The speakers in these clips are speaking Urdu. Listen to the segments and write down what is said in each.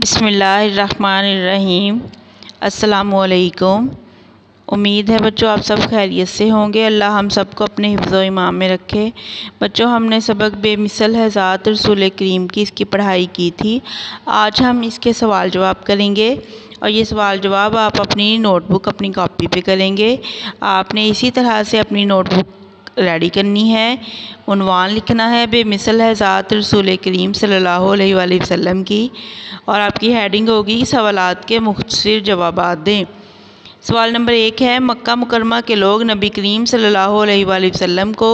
بسم اللہ الرحمن الرحیم۔ السلام علیکم۔ امید ہے بچوں آپ سب خیریت سے ہوں گے۔ اللہ ہم سب کو اپنے حفظ و ایمان میں رکھے۔ بچوں ہم نے سبق بے مثل ہے ذات رسول کریم کی اس کی پڑھائی کی تھی۔ آج ہم اس کے سوال جواب کریں گے اور یہ سوال جواب آپ اپنی نوٹ بک اپنی کاپی پہ کریں گے۔ آپ نے اسی طرح سے اپنی نوٹ بک ریڈی کرنی ہے۔ عنوان لکھنا ہے بے مثل ہے ذات رسول کریم صلی اللہ علیہ وآلہ وسلم کی، اور آپ کی ہیڈنگ ہوگی سوالات کے مختصر جوابات دیں۔ سوال نمبر 1 ہے، مکہ مکرمہ کے لوگ نبی کریم صلی اللہ علیہ وآلہ وسلم کو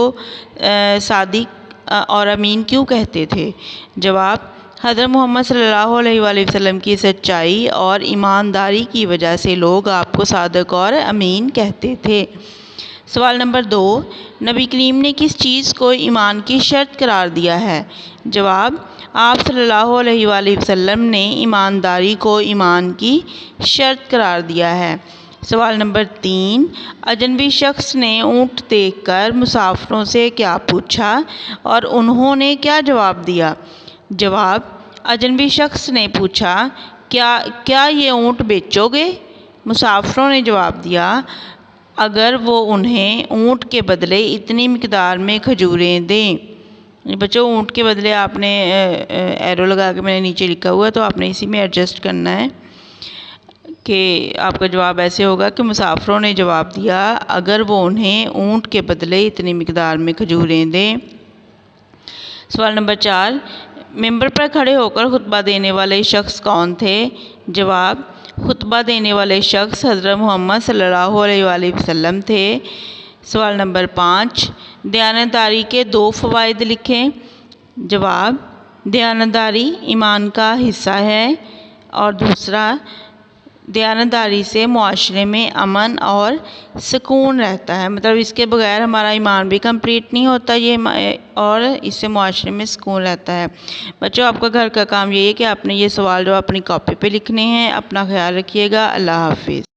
صادق اور امین کیوں کہتے تھے؟ جواب، حضرت محمد صلی اللہ علیہ وآلہ وسلم کی سچائی اور ایمانداری کی وجہ سے لوگ آپ کو صادق اور امین کہتے تھے۔ سوال نمبر 2، نبی کریم نے کس چیز کو ایمان کی شرط قرار دیا ہے؟ جواب، آپ صلی اللہ علیہ وآلہ وسلم نے ایمانداری کو ایمان کی شرط قرار دیا ہے۔ سوال نمبر 3، اجنبی شخص نے اونٹ دیکھ کر مسافروں سے کیا پوچھا اور انہوں نے کیا جواب دیا؟ جواب، اجنبی شخص نے پوچھا کیا یہ اونٹ بیچو گے؟ مسافروں نے جواب دیا، اگر وہ انہیں اونٹ کے بدلے اتنی مقدار میں کھجوریں دیں۔ بچوں اونٹ کے بدلے آپ نے ایرو لگا کے میں نے نیچے لکھا ہوا ہے، تو آپ نے اسی میں ایڈجسٹ کرنا ہے کہ آپ کا جواب ایسے ہوگا کہ مسافروں نے جواب دیا اگر وہ انہیں اونٹ کے بدلے اتنی مقدار میں کھجوریں دیں۔ سوال نمبر 4، ممبر پر کھڑے ہو کر خطبہ دینے والے شخص کون تھے؟ جواب، خطبہ دینے والے شخص حضرت محمد صلی اللہ علیہ وآلہ وسلم تھے۔ سوال نمبر 5، دیانتداری کے 2 فوائد لکھیں۔ جواب، دیانتداری ایمان کا حصہ ہے، اور دوسرا دیانتداری سے معاشرے میں امن اور سکون رہتا ہے، مطلب اس کے بغیر ہمارا ایمان بھی کمپلیٹ نہیں ہوتا اور اس سے معاشرے میں سکون رہتا ہے۔ بچوں آپ کا گھر کا کام یہ ہے کہ آپ نے یہ سوال جو اپنی کاپی پہ لکھنے ہیں۔ اپنا خیال رکھیے گا۔ اللہ حافظ۔